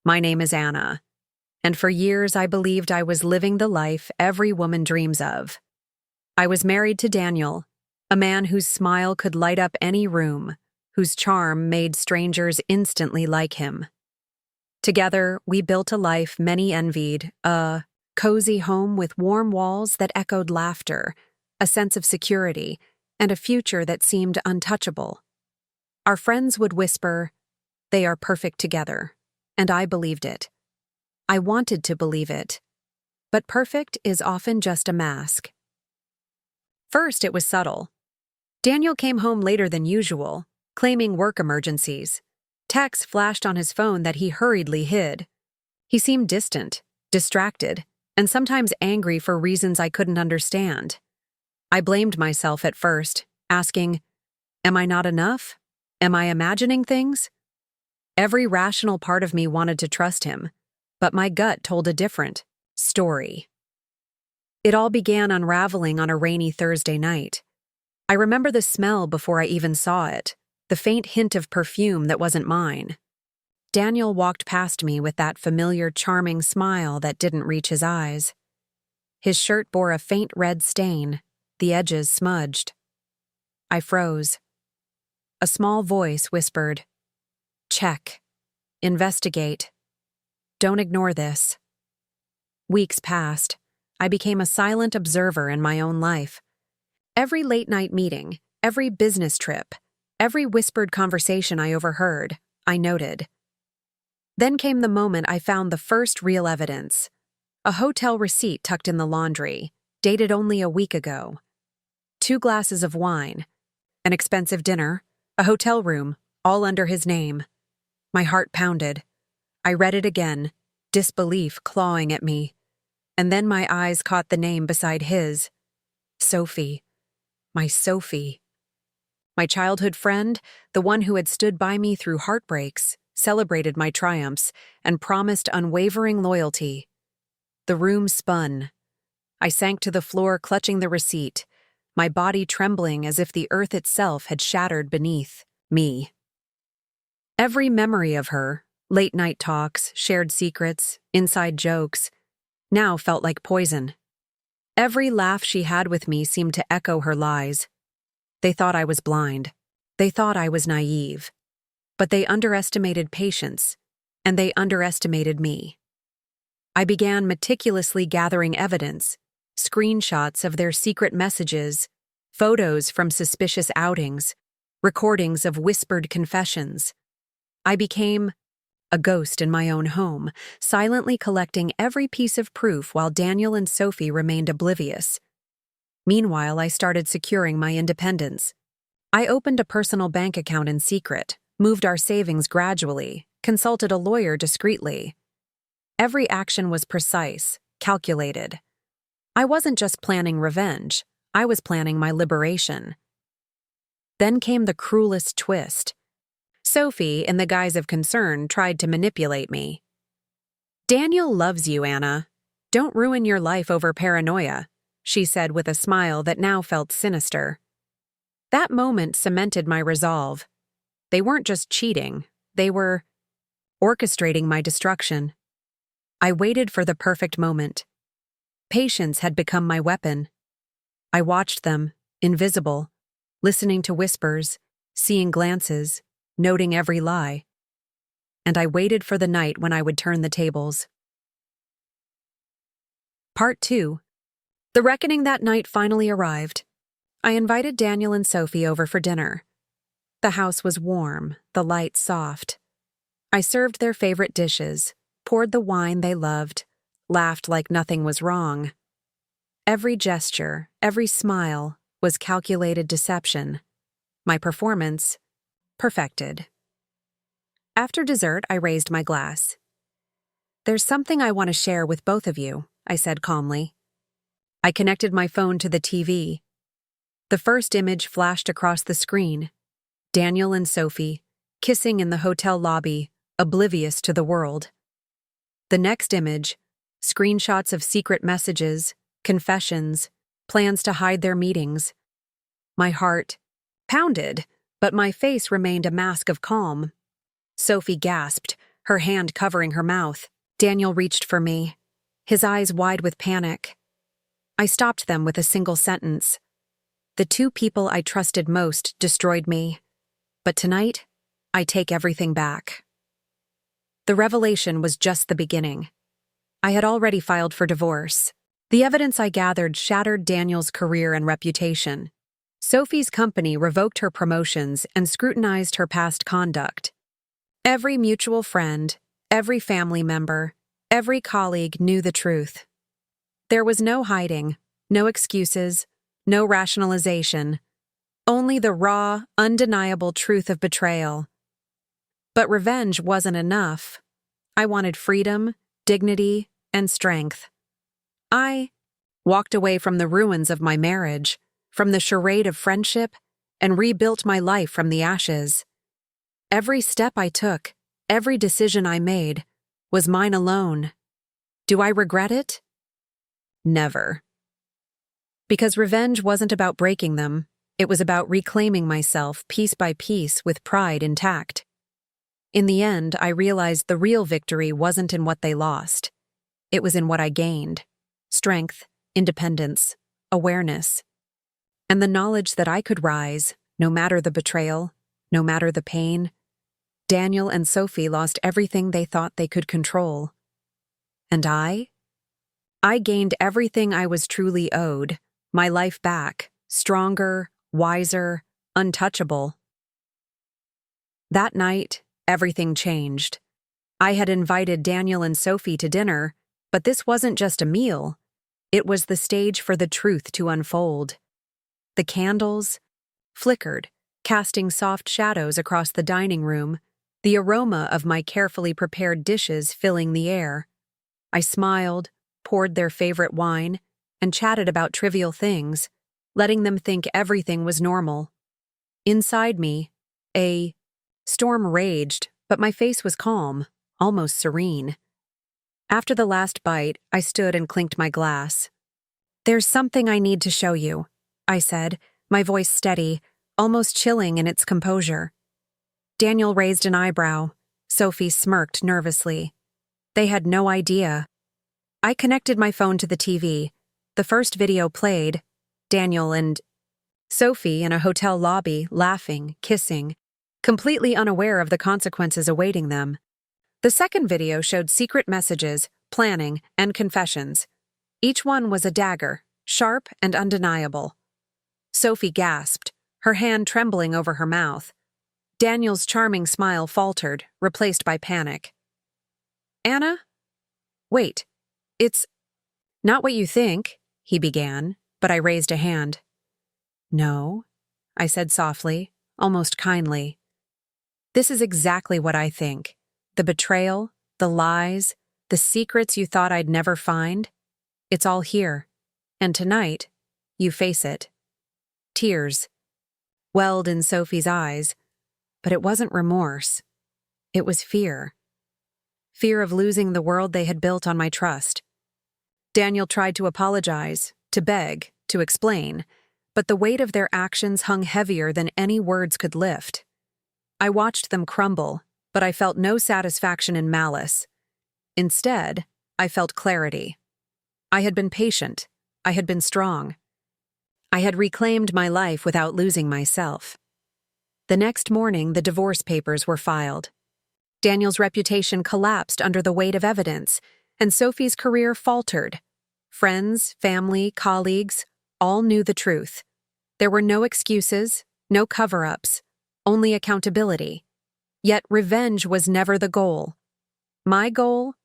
My name is Anna, and for years I believed I was living the life every woman dreams of. I was married to Daniel, a man whose smile could light up any room, whose charm made strangers instantly like him. Together, we built a life many envied, a cozy home with warm walls that echoed laughter, a sense of security, and a future that seemed untouchable. Our friends would whisper, "They are perfect together," and I believed it. I wanted to believe it. But perfect is often just a mask. First, it was subtle. Daniel came home later than usual, claiming work emergencies. Texts flashed on his phone that he hurriedly hid. He seemed distant, distracted, and sometimes angry for reasons I couldn't understand. I blamed myself at first, asking, "Am I not enough? Am I imagining things?" Every rational part of me wanted to trust him, but my gut told a different story. It all began unraveling on a rainy Thursday night. I remember the smell before I even saw it, the faint hint of perfume that wasn't mine. Daniel walked past me with that familiar, charming smile that didn't reach his eyes. His shirt bore a faint red stain, the edges smudged. I froze. A small voice whispered, "Check. Investigate. Don't ignore this." Weeks passed. I became a silent observer in my own life. Every late-night meeting, every business trip, every whispered conversation I overheard, I noted. Then came the moment I found the first real evidence. A hotel receipt tucked in the laundry, dated only a week ago. 2 glasses of wine, an expensive dinner, a hotel room, all under his name. My heart pounded. I read it again, disbelief clawing at me. And then my eyes caught the name beside his. Sophie. My Sophie. My childhood friend, the one who had stood by me through heartbreaks, celebrated my triumphs, and promised unwavering loyalty. The room spun. I sank to the floor clutching the receipt, my body trembling as if the earth itself had shattered beneath me. Every memory of her, late-night talks, shared secrets, inside jokes, now felt like poison. Every laugh she had with me seemed to echo her lies. They thought I was blind. They thought I was naive. But they underestimated patience, and they underestimated me. I began meticulously gathering evidence, screenshots of their secret messages, photos from suspicious outings, recordings of whispered confessions. I became a ghost in my own home, silently collecting every piece of proof while Daniel and Sophie remained oblivious. Meanwhile, I started securing my independence. I opened a personal bank account in secret, moved our savings gradually, consulted a lawyer discreetly. Every action was precise, calculated. I wasn't just planning revenge, I was planning my liberation. Then came the cruelest twist. Sophie, in the guise of concern, tried to manipulate me. "Daniel loves you, Anna. Don't ruin your life over paranoia," she said with a smile that now felt sinister. That moment cemented my resolve. They weren't just cheating, they were orchestrating my destruction. I waited for the perfect moment. Patience had become my weapon. I watched them, invisible, listening to whispers, seeing glances, noting every lie. And I waited for the night when I would turn the tables. Part 2. The reckoning that night finally arrived. I invited Daniel and Sophie over for dinner. The house was warm, the lights soft. I served their favorite dishes, poured the wine they loved, laughed like nothing was wrong. Every gesture, every smile, was calculated deception. My performance, perfected. After dessert, I raised my glass. "There's something I want to share with both of you," I said calmly. I connected my phone to the TV. The first image flashed across the screen. Daniel and Sophie, kissing in the hotel lobby, oblivious to the world. The next image, screenshots of secret messages, confessions, plans to hide their meetings. My heart pounded, but my face remained a mask of calm. Sophie gasped, her hand covering her mouth. Daniel reached for me, his eyes wide with panic. I stopped them with a single sentence. The two people I trusted most destroyed me. But tonight, I take everything back. The revelation was just the beginning. I had already filed for divorce. The evidence I gathered shattered Daniel's career and reputation. Sophie's company revoked her promotions and scrutinized her past conduct. Every mutual friend, every family member, every colleague knew the truth. There was no hiding, no excuses, no rationalization, only the raw, undeniable truth of betrayal. But revenge wasn't enough. I wanted freedom, dignity, and strength. I walked away from the ruins of my marriage, from the charade of friendship, and rebuilt my life from the ashes. Every step I took, every decision I made, was mine alone. Do I regret it? Never. Because revenge wasn't about breaking them, it was about reclaiming myself piece by piece with pride intact. In the end, I realized the real victory wasn't in what they lost. It was in what I gained: strength, independence, awareness, and the knowledge that I could rise, no matter the betrayal, no matter the pain. Daniel and Sophie lost everything they thought they could control. And I gained everything I was truly owed, my life back, stronger, wiser, untouchable. That night, everything changed. I had invited Daniel and Sophie to dinner, but this wasn't just a meal. It was the stage for the truth to unfold. The candles flickered, casting soft shadows across the dining room, the aroma of my carefully prepared dishes filling the air. I smiled, poured their favorite wine, and chatted about trivial things, letting them think everything was normal. Inside me, a storm raged, but my face was calm, almost serene. After the last bite, I stood and clinked my glass. "There's something I need to show you," I said, my voice steady, almost chilling in its composure. Daniel raised an eyebrow. Sophie smirked nervously. They had no idea. I connected my phone to the TV. The first video played: Daniel and Sophie in a hotel lobby, laughing, kissing, completely unaware of the consequences awaiting them. The second video showed secret messages, planning, and confessions. Each one was a dagger, sharp and undeniable. Sophie gasped, her hand trembling over her mouth. Daniel's charming smile faltered, replaced by panic. "Anna? Wait, it's not what you think," he began, but I raised a hand. "No," I said softly, almost kindly. "This is exactly what I think. The betrayal, the lies, the secrets you thought I'd never find. It's all here. And tonight, you face it." Tears welled in Sophie's eyes, but it wasn't remorse. It was fear. Fear of losing the world they had built on my trust. Daniel tried to apologize, to beg, to explain, but the weight of their actions hung heavier than any words could lift. I watched them crumble, but I felt no satisfaction in malice. Instead, I felt clarity. I had been patient. I had been strong. I had reclaimed my life without losing myself. The next morning, the divorce papers were filed. Daniel's reputation collapsed under the weight of evidence, and Sophie's career faltered. Friends, family, colleagues, all knew the truth. There were no excuses, no cover-ups, only accountability. Yet revenge was never the goal. My goal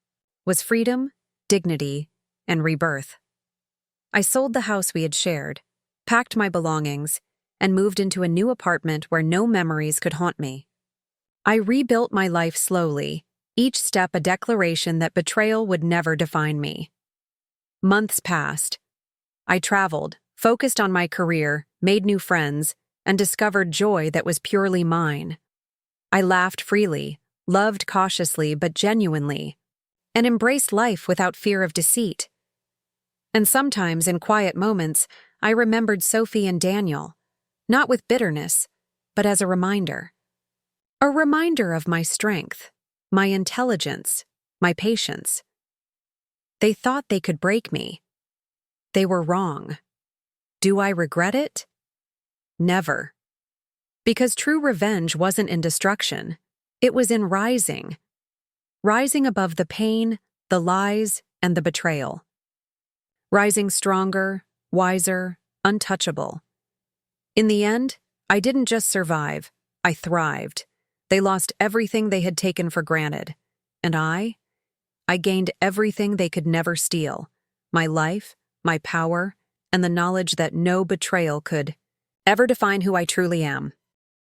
was freedom, dignity, and rebirth. I sold the house we had shared, packed my belongings, and moved into a new apartment where no memories could haunt me. I rebuilt my life slowly, each step a declaration that betrayal would never define me. Months passed. I traveled, focused on my career, made new friends, and discovered joy that was purely mine. I laughed freely, loved cautiously but genuinely, and embraced life without fear of deceit. And sometimes, in quiet moments, I remembered Sophie and Daniel, not with bitterness, but as a reminder. A reminder of my strength, my intelligence, my patience. They thought they could break me. They were wrong. Do I regret it? Never. Because true revenge wasn't in destruction. It was in rising. Rising above the pain, the lies, and the betrayal. Rising stronger, wiser, untouchable. In the end, I didn't just survive, I thrived. They lost everything they had taken for granted. And I gained everything they could never steal. My life, my power, and the knowledge that no betrayal could ever define who I truly am.